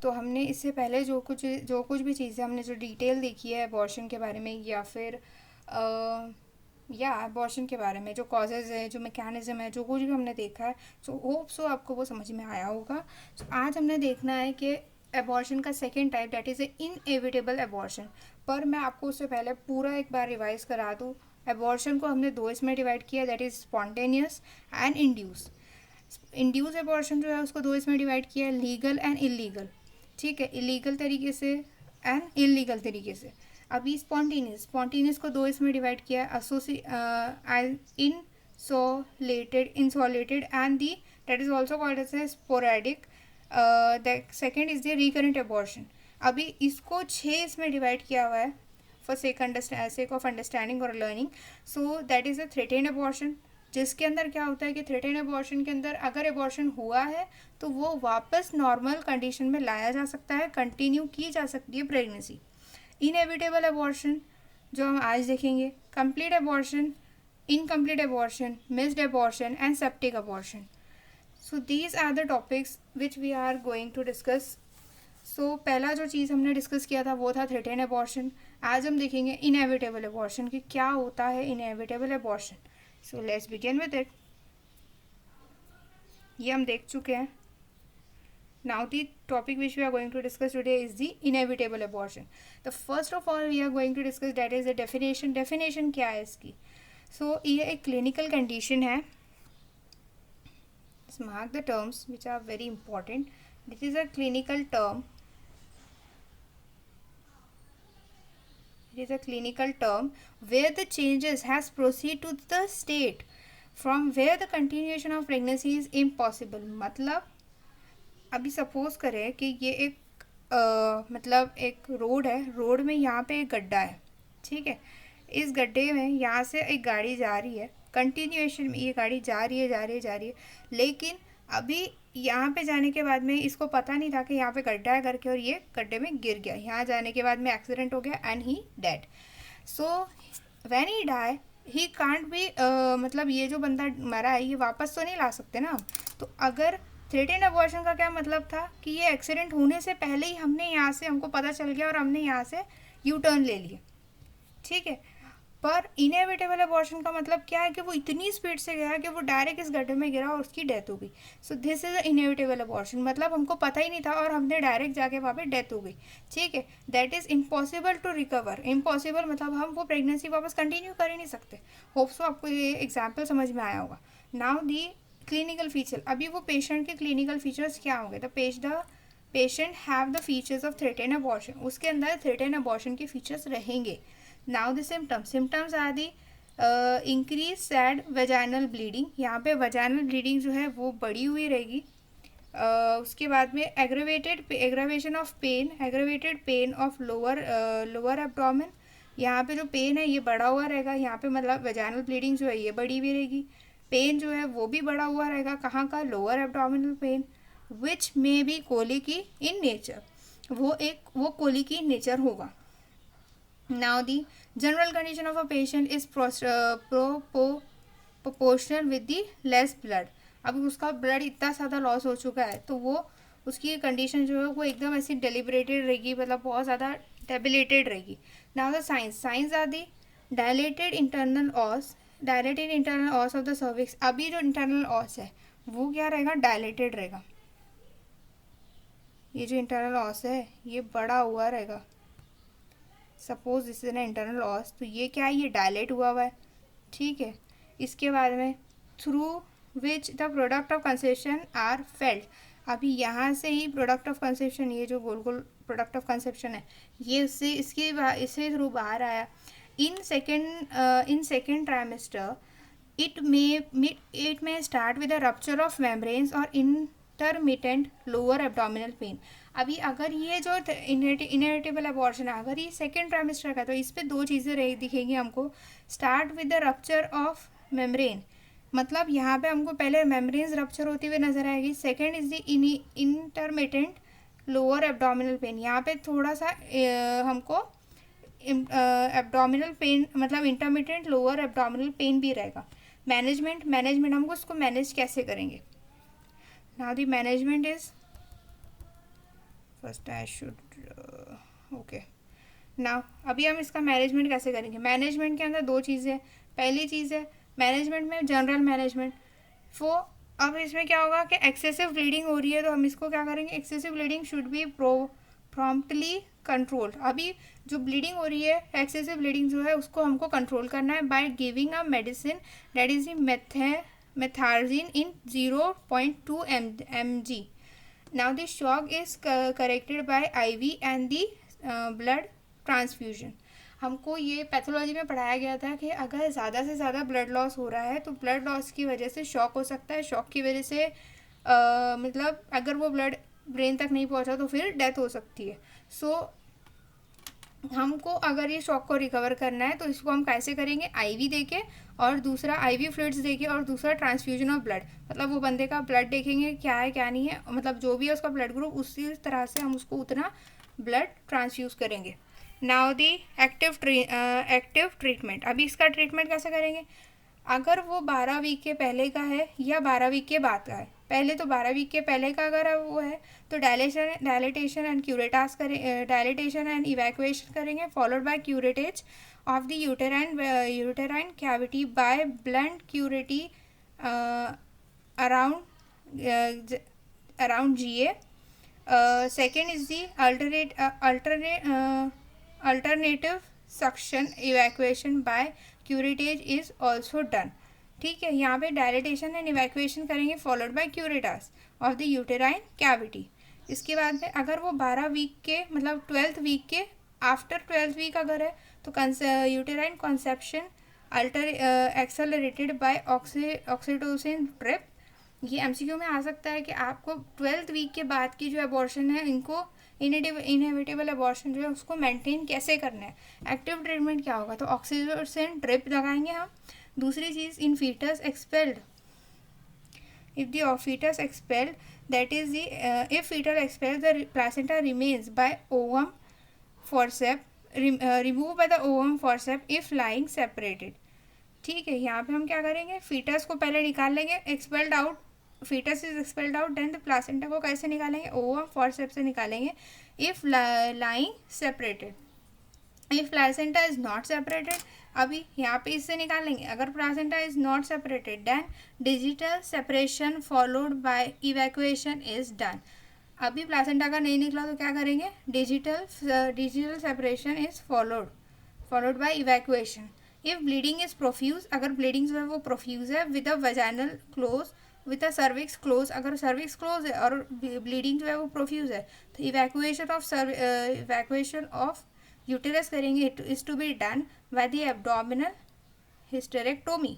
तो हमने इससे पहले जो कुछ भी चीज़ें हमने जो डिटेल देखी है अबॉर्शन के बारे में, या फिर या अबॉर्शन के बारे में जो कॉजेज़ है, जो मैकेनिज़्म है, जो कुछ भी हमने देखा है, सो होप सो आपको वो समझ में आया होगा। सो आज हमने देखना है कि अबॉर्शन का second type, that is a inevitable abortion. पर मैं आपको उससे पहले पूरा एक बार रिवाइज करा दूँ। अबॉर्शन को हमने दो इसमें डिवाइड किया, that is spontaneous and induce. Induce abortion जो है उसको दो इसमें डिवाइड किया है, लीगल एंड इलीगल। ठीक है, इलीगल तरीके से एंड इलीगल तरीके से। अभी स्पॉन्टेनियस को दो इसमें डिवाइड किया है, isolated and the that is also called as a sporadic. The second is the recurrent abortion. अभी इसको 6 इसमें डिवाइड किया हुआ है फॉर सेक ऑफ अंडरस्टैंडिंग और learning. So that is a threaten abortion, जिसके अंदर क्या होता है कि थ्रेटेन अबॉर्शन के अंदर अगर अबॉर्शन हुआ है तो वो वापस नॉर्मल कंडीशन में लाया जा सकता है, कंटिन्यू की जा सकती है प्रेगनेंसी। इनएविटेबल अबॉर्शन जो हम आज देखेंगे, complete abortion, incomplete abortion, missed abortion and septic abortion. So these are the topics which we are going to discuss. So पहला जो चीज़ हमने डिस्कस किया था वो था थ्रेटेन अबॉर्शन। आज हम देखेंगे इनएविटेबल अबॉर्शन कि क्या होता है inevitable abortion. So let's begin with it. ये हम देख चुके हैं। Now the topic which we are going to discuss today is the inevitable abortion. The first of all we are going to discuss that is the definition. Definition क्या है इसकी? So ये एक क्लिनिकल कंडीशन है। Mark the terms which are very important. This is a clinical term. It is a clinical term where the changes has proceed to the state from where the continuation of pregnancy is impossible. मतलब अभी suppose करें कि ये एक मतलब एक road है, road में यहाँ पे एक गड्ढा है, ठीक है। इस गड्ढे में यहाँ से एक गाड़ी जा रही है, कंटिन्यूएशन में ये गाड़ी जा रही है, लेकिन अभी यहाँ पे जाने के बाद में इसको पता नहीं था कि यहाँ पे गड्ढा है करके, और ये गड्ढे में गिर गया। यहाँ जाने के बाद में एक्सीडेंट हो गया and he dead. So when he die he can't be, मतलब ये जो बंदा मरा है ये वापस तो नहीं ला सकते ना। तो अगर थ्रेटेन अबॉर्शन का क्या मतलब था कि ये एक्सीडेंट होने से पहले ही हमने यहाँ से, हमको पता चल गया और हमने यहाँ से यू टर्न ले लिया, ठीक है। पर इनएविटेबल अबॉर्शन का मतलब क्या है कि वो इतनी स्पीड से गया कि वो डायरेक्ट इस गड्ढे में गिरा और उसकी डेथ हो गई। So this is inevitable abortion, मतलब हमको पता ही नहीं था और हमने डायरेक्ट जाके वहाँ पे डेथ हो गई, ठीक है। That is impossible to recover. Impossible मतलब हम वो प्रेगनेंसी वापस कंटिन्यू कर ही नहीं सकते। होप सो आपको ये एग्जाम्पल समझ में आया होगा। Now the clinical feature. अभी वो पेशेंट के क्लिनिकल फीचर्स क्या होंगे? The patient have the features of threaten abortion. उसके अंदर थ्रेटेन अबॉर्शन के फीचर्स रहेंगे। Now the symptoms are the increased vaginal bleeding. यहाँ पे वेजाइनल ब्लीडिंग जो है वो बढ़ी हुई रहेगी। उसके बाद में aggravation of pain, aggravated pain of lower abdomen. यहाँ पे जो पेन है ये बढ़ा हुआ रहेगा। यहाँ पे मतलब वेजाइनल ब्लीडिंग जो है ये बढ़ी हुई रहेगी। पेन जो है वो भी बढ़ा हुआ रहेगा। कहाँ का? Lower abdominal pen, which may be colicky in nature. वो कोलिकी इन नेचर होगा। Now the general condition of a patient is proportional with the less blood. अब उसका ब्लड इतना ज़्यादा लॉस हो चुका है तो वो उसकी कंडीशन जो है वो एकदम ऐसी डेलिबरेटेड रहेगी, मतलब बहुत ज़्यादा डेबिलेटेड रहेगी। Now the signs are the dilated internal os of the cervix. अभी जो इंटरनल ऑस है वो क्या रहेगा? डायलेटेड रहेगा। ये जो इंटरनल ऑस है ये बड़ा हुआ रहेगा। Suppose this is an internal ऑस, तो ये क्या है? ये डायलेट हुआ है, ठीक है। इसके बाद में through which the product of conception are felt. अभी यहाँ से ही प्रोडक्ट ऑफ कंसेप्शन, ये जो गोल गोल प्रोडक्ट ऑफ कंसेप्शन है ये इससे थ्रू बाहर आया। In second trimester it may start with the rupture of membranes और इंटरमिटेंट लोअर एब्डोमिनल पेन। अभी अगर ये जो इनएविटेबल अबॉर्शन है अगर ये सेकेंड ट्राइमेस्टर का, तो इस पर दो चीज़ें दिखेंगी हमको। Start with the rupture of membrane, मतलब यहाँ पे हमको पहले मेम्ब्रेन्स रप्चर होती हुई नजर आएगी। Second is the intermittent lower abdominal pen. यहाँ पे थोड़ा सा हमको एब्डोमिनल पेन, मतलब इंटरमिटेंट लोअर एब्डोमिनल पेन भी रहेगा। मैनेजमेंट हमको उसको मैनेज कैसे करेंगे? Now the management is first I should okay ना। अभी हम इसका मैनेजमेंट कैसे करेंगे। मैनेजमेंट के अंदर दो चीज़ें। पहली चीज़ है मैनेजमेंट में जनरल मैनेजमेंट। वो अब इसमें क्या होगा कि एक्सेसिव ब्लीडिंग हो रही है तो हम इसको क्या करेंगे, excessive bleeding should be promptly control. अभी जो ब्लीडिंग हो रही है, एक्सेसिव ब्लीडिंग जो है उसको हमको कंट्रोल करना है by giving a medicine that is the Methergine in 0.2 mg. Now the shock is corrected by IV and the blood transfusion. हमको ये पैथोलॉजी में पढ़ाया गया था कि अगर ज़्यादा से ज़्यादा ब्लड लॉस हो रहा है तो ब्लड लॉस की वजह से शॉक हो सकता है। शॉक की वजह से मतलब अगर वो ब्लड ब्रेन तक नहीं पहुंचा तो फिर डेथ हो सकती है। सो हमको अगर ये शॉक को रिकवर करना है तो इसको हम कैसे करेंगे, आईवी देके और दूसरा आईवी फ्लूइड्स देके और दूसरा ट्रांसफ्यूजन ऑफ ब्लड। मतलब वो बंदे का ब्लड देखेंगे क्या है क्या नहीं है, मतलब जो भी है उसका ब्लड ग्रुप उसी तरह से हम उसको उतना ब्लड ट्रांसफ्यूज करेंगे। Now the active treatment. अभी इसका ट्रीटमेंट कैसे करेंगे, अगर वो 12 वीक के पहले का है या 12 वीक के बाद का है। पहले तो 12 वीक के पहले का अगर वो है तो डायलेटेशन एंड क्यूरेटास करें, डायलेटेशन एंड इवैक्यूएशन करेंगे followed by curettage of the uterine cavity by blunt curette around GA. Second is the alternative suction evacuation by curettage is also done. ठीक है, यहाँ पे डायलेटेशन एंड इवैक्यूएशन करेंगे followed by curettage of the uterine cavity. इसके बाद में अगर वो 12 वीक के मतलब 12th वीक के आफ्टर 12th वीक अगर है तो uterine conception accelerated by oxytocin drip. ये एमसीक्यू में आ सकता है कि आपको 12th वीक के बाद की जो अबॉर्शन है इनको इनएविटेबल अबॉर्शन जो है उसको मेंटेन कैसे करना है। एक्टिव ट्रीटमेंट क्या होगा, तो ऑक्सीटोसिन ड्रिप लगाएंगे हम। दूसरी चीज़ in foetus expelled, if the foetus expelled that is the if foetal expelled the placenta remains by ovum forceps, remove by the ovum forceps if lying separated. ठीक है, यहाँ पे हम क्या करेंगे, फीटस को पहले निकाल लेंगे, expelled out, foetus is expelled out, then the placenta को कैसे निकालेंगे, ओवम फॉरसेप से निकालेंगे if lying separated. If placenta is not separated, अभी यहाँ पे इससे निकालेंगे। अगर placenta is not separated then digital separation followed by evacuation is done. अभी प्लासेंटा का नहीं निकला तो क्या करेंगे, digital separation is followed by evacuation. If bleeding is profuse, अगर ब्लीडिंग जो है वो प्रोफ्यूज है with a vaginal close with a cervix close, अगर सर्विक्स क्लोज है और ब्लीडिंग जो है वो प्रोफ्यूज है तो इवैक्यूएशन ऑफ यूटेरस करेंगे is to be done by the abdominal hysterectomy.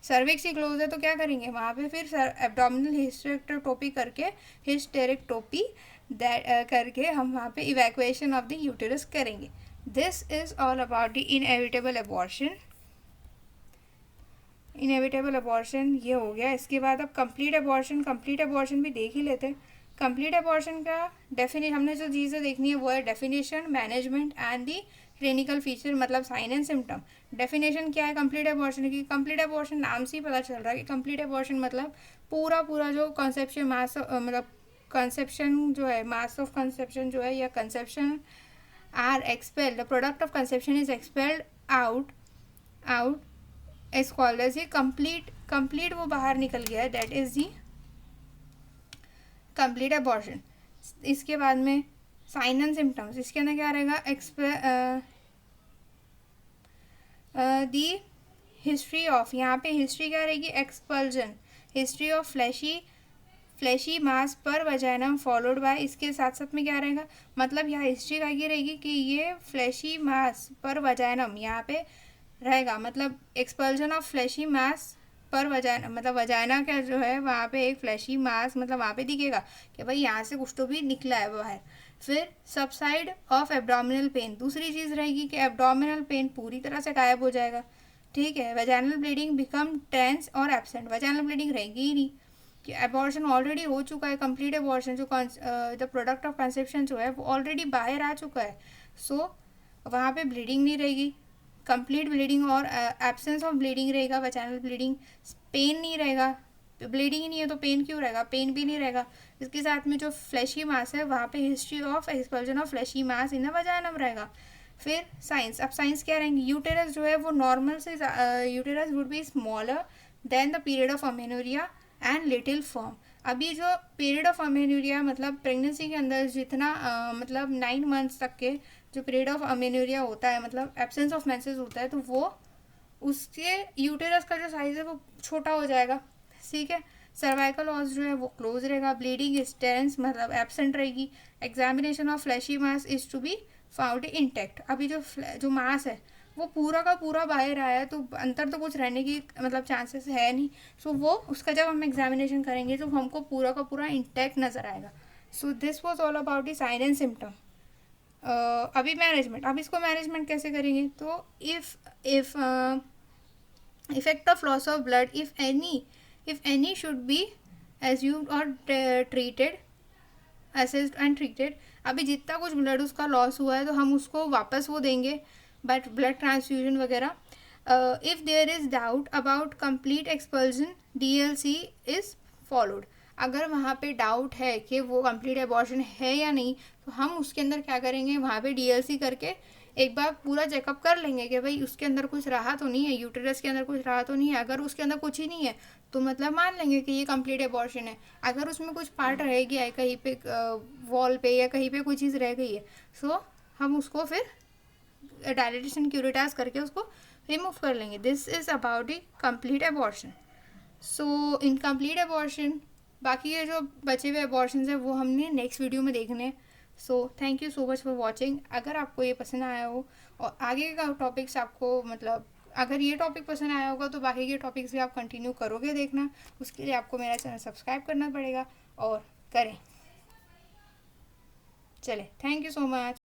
Cervix ही क्लोज है तो क्या करेंगे, वहाँ पे फिर एब्डोमिनल हिस्टेरेक्टोपी करके हम वहाँ पे इवैक्यूएशन ऑफ द यूटेरस करेंगे। This is all about the inevitable abortion. Inevitable abortion ये हो गया। इसके बाद अब कंप्लीट अबॉर्शन भी देख ही लेते हैं। कंप्लीट अबॉर्शन का हमने जो चीज़ें देखनी है वो है definition, management and the clinical feature, मतलब साइन एंड सिम्टम। डेफिनेशन क्या है कंप्लीट अबॉर्शन की, कंप्लीट अबॉर्शन नाम से ही पता चल रहा है कि कंप्लीट अबॉर्शन मतलब पूरा जो कंसेप्शन मास मतलब कंसेप्शन जो है, मास ऑफ कंसेप्शन जो है या conception are expelled, the product of conception is expelled out as called as a complete वो बाहर निकल गया है, that is the complete abortion. इसके बाद में साइन एंड सिम्टम्स, इसके अंदर क्या रहेगा, दी हिस्ट्री ऑफ, यहाँ पे हिस्ट्री क्या रहेगी, एक्सपल्जन, हिस्ट्री ऑफ फ्लैशी मास पर वजाइनम फॉलोड बाय, इसके साथ साथ में क्या रहेगा, मतलब यहाँ हिस्ट्री का ये रहेगी कि ये फ्लैशी मास पर वजाइनम यहाँ पे रहेगा, मतलब एक्सपल्जन ऑफ फ्लैशी मास पर वजाइना, मतलब वजाइना का जो है वहाँ पे एक फ्लैशी मास मतलब वहाँ पे दिखेगा कि भाई यहाँ से कुछ तो भी निकला है बाहर। फिर सबसाइड ऑफ एब्डोमिनल पेन, दूसरी चीज़ रहेगी कि एब्डोमिनल पेन पूरी तरह से गायब हो जाएगा। ठीक है, वजाइनल ब्लीडिंग बिकम टेंस और एब्सेंट, वजाइनल ब्लीडिंग रहेगी ही नहीं कि अबॉर्शन ऑलरेडी हो चुका है, कंप्लीट अबॉर्शन जो द प्रोडक्ट ऑफ कंसेप्शन जो है वो ऑलरेडी बाहर आ चुका है। सो वहाँ पे ब्लीडिंग नहीं रहेगी, कंप्लीट ब्लीडिंग और एब्सेंस ऑफ ब्लीडिंग रहेगा, वजाइनल ब्लीडिंग, पेन नहीं रहेगा, ब्लीडिंग ही नहीं है तो पेन क्यों रहेगा, पेन भी नहीं रहेगा। इसके साथ में जो फ्लैशी मास है वहाँ पे history of expulsion of fleshy mass in the vagina रहेगा। फिर साइंस, अब साइंस क्या रहेंगे, यूटेरस जो है वो नॉर्मल से uterus would be smaller than the period of amenorrhoea and little form. अभी जो पीरियड ऑफ अमेनोरिया मतलब प्रेगनेंसी के अंदर जितना मतलब 9 मंथ्स तक के जो पीरियड ऑफ अमेनोरिया होता है मतलब एब्सेंस ऑफ मेंसेस होता है, तो वो उसके यूटेरस का जो साइज है वो छोटा हो जाएगा, ठीक है। सर्वाइकल ऑस जो है वो क्लोज रहेगा, ब्लीडिंग स्टेंस मतलब एब्सेंट रहेगी, examination of fleshy mass is to be found intact. अभी जो मास है वो पूरा का पूरा बाहर आया है तो अंदर तो कुछ रहने की मतलब चांसेस है नहीं, सो वो उसका जब हम एग्जामिनेशन करेंगे तो हमको पूरा का पूरा इंटैक्ट नज़र आएगा। So this was all about the sign and symptom. अभी मैनेजमेंट, अब इसको मैनेजमेंट कैसे करेंगे, तो if effect of loss of blood if any should be assumed or treated assessed and treated। अभी जितना कुछ ब्लड उसका लॉस हुआ है तो हम उसको वापस वो देंगे बट ब्लड ट्रांसफ्यूजन वगैरह। If there is doubt about complete expulsion DLC is followed. अगर वहाँ पे डाउट है कि वो कंप्लीट एबॉर्शन है या नहीं तो हम उसके अंदर क्या करेंगे, वहाँ पे डीएलसी करके एक बार पूरा चेकअप कर लेंगे कि भाई उसके अंदर कुछ रहा तो नहीं है, यूटेरस के अंदर कुछ रहा तो नहीं है। अगर उसके अंदर कुछ ही नहीं है तो मतलब मान लेंगे कि ये कंप्लीट एबॉर्शन है। अगर उसमें कुछ पार्ट रह गया है कहीं पे वॉल पे या कहीं पे कोई चीज़ रह गई है, सो हम उसको फिर डायलिटेशन क्यूरेटास करके उसको रिमूव कर लेंगे। This is about the complete abortion. So incomplete abortion, बाकी ये जो बचे हुए एबॉर्शंस हैं वो हमने नेक्स्ट वीडियो में देखने हैं। So thank you so much for watching. अगर आपको ये पसंद आया हो और आगे का टॉपिक्स आपको मतलब अगर ये टॉपिक पसंद आया होगा तो बाकी के टॉपिक्स भी आप कंटिन्यू करोगे देखना, उसके लिए आपको मेरा चैनल सब्सक्राइब करना पड़ेगा और करें। चले, थैंक यू सो मच।